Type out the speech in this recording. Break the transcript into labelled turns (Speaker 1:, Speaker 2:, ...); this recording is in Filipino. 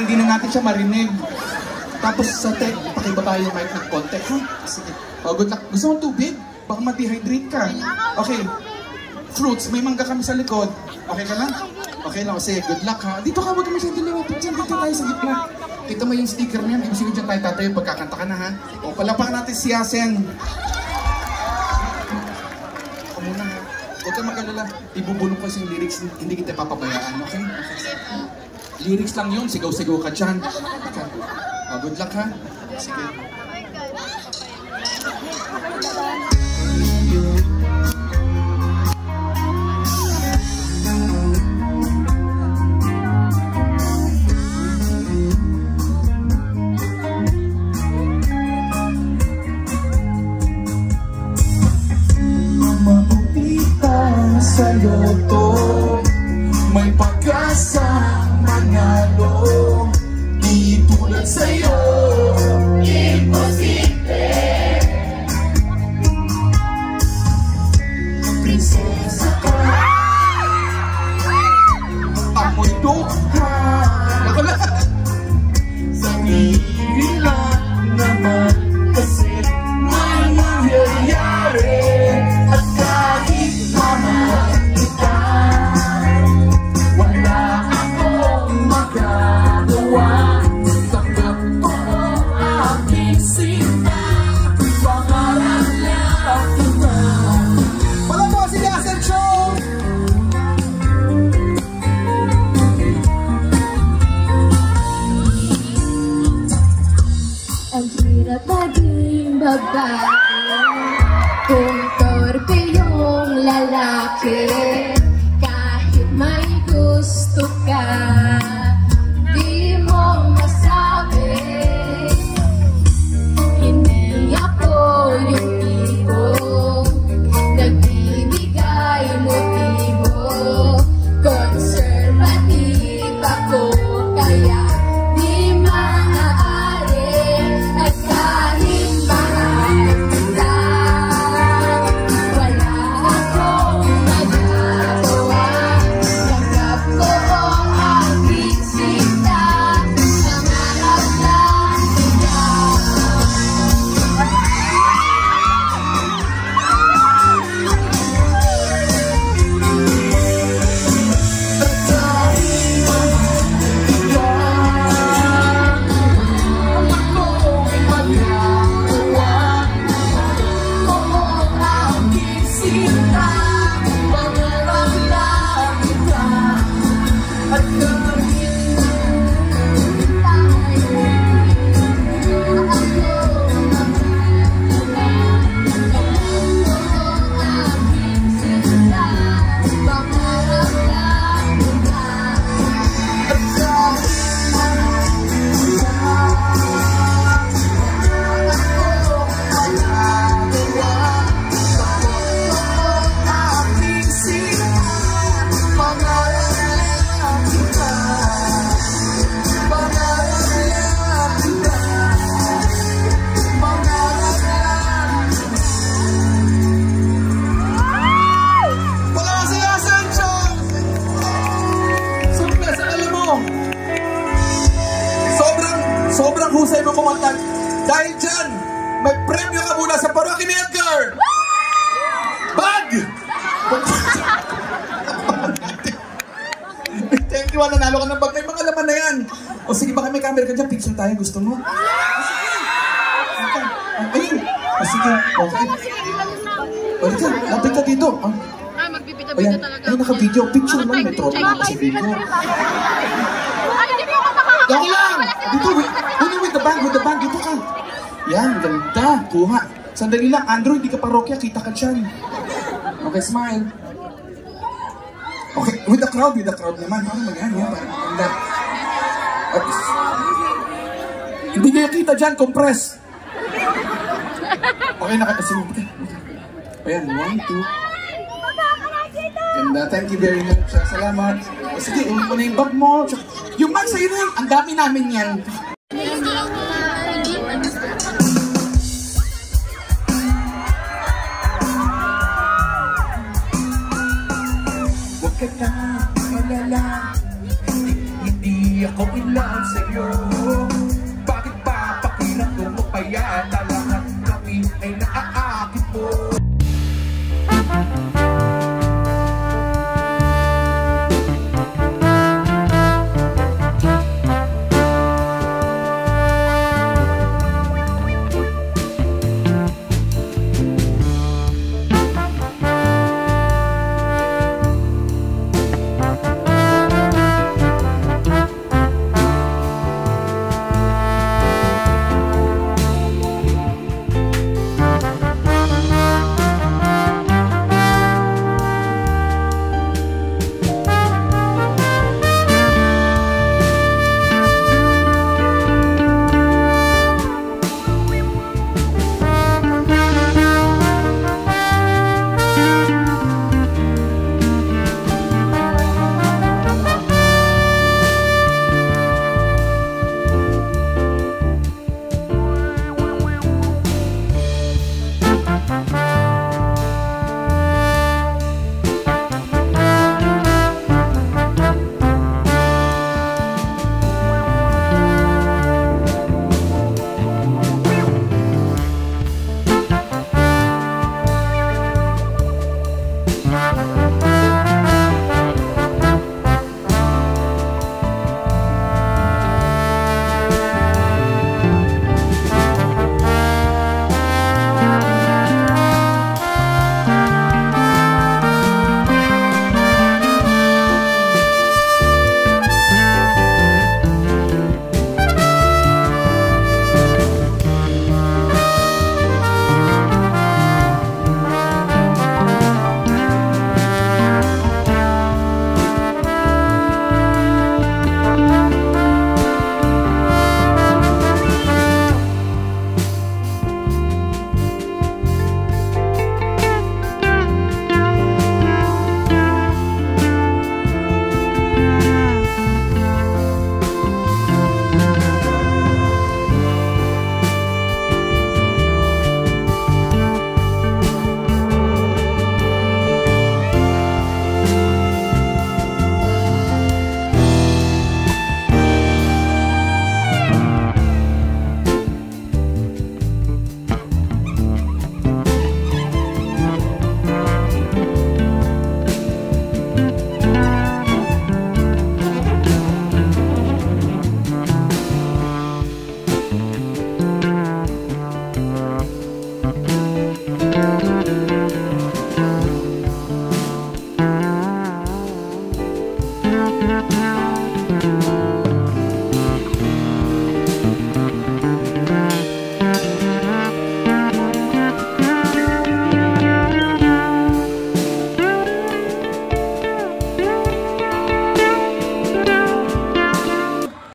Speaker 1: Hindi na natin siya marinig. Tapos sa tech, pakibaba yung mic ng konti. Ha? Sige. Oh, good luck. Gusto mong tubig? Baka ma-dehydrate ka. Okay. Fruits, may mangga kami sa likod. Okay ka na? Okay lang. Sige, good luck ha. Dito ka, huwag kami siya dilawapit dyan. Dito tayo sa gitna. Kita mo yung sticker niyan. Ibig sabihin dyan tayo tatayo pagkakanta ka na ha. O, palapakan natin si Yasen. Ako muna ha. Huwag kang mag-alala. Ibubulong ko yung lyrics. Hindi kita papabayaan. Okay? Lyrics lang yun. Sigaw-sigaw ka dyan. Okay. Oh, good luck ha. Sige.
Speaker 2: Sa'yo to, may pag-asang manalo. Di tulad sa'yo, imposible. Prinsesa ka, amoy dukha. Sarili lang naman kasi may nangyayari. At kahit mahal kita, wala akong magagawa. Tanggap ko aking sinta, pangarap lang kita. Wala po si Yasen Show!
Speaker 3: Ang hirap maging babae kung torpe yung lalaki. Kahit may gusto ka, di mo masabi. Hindi ako yung tipo nagbibigay motibo. Conservative ako, kaya di maaari. At kahit mahal kita, wala akong magagawa. Tanggap ko ang aking sinta, pangarap lang kita.
Speaker 1: Sobrang husay mo kumanta. Dahil dyan, may premyo ka muna sa Parokya ni Edgar! Bag! Thank you, nanalo ka ng bag. May mga laman na yan. O sige, baka may camera ka dyan. Picture tayo. Gusto mo? Ayun. O sige. Okay. O sige, lapit ka dito.
Speaker 4: Magbibida-bida talaga.
Speaker 1: Ay, naka-video. Picture lang. May tropa na ako sa video. Ako lang! Dito, with the bag, dito ka. Yan, ganda. Kuha. Sandali lang, Andrew, hindi ka parokya, kita ka dyan. Okay, smile. Okay, with the crowd naman. Paano mag-yan? Parang ganda. Hindi kayo kita dyan, compress. Okay, nakakasunod ka. Ayan, 1, 2. Ganda, thank you very much. Salamat. Sige, ulit mo na yung bag mo. Yung bag sa'yo na yun, ang dami namin yan. Huwag ka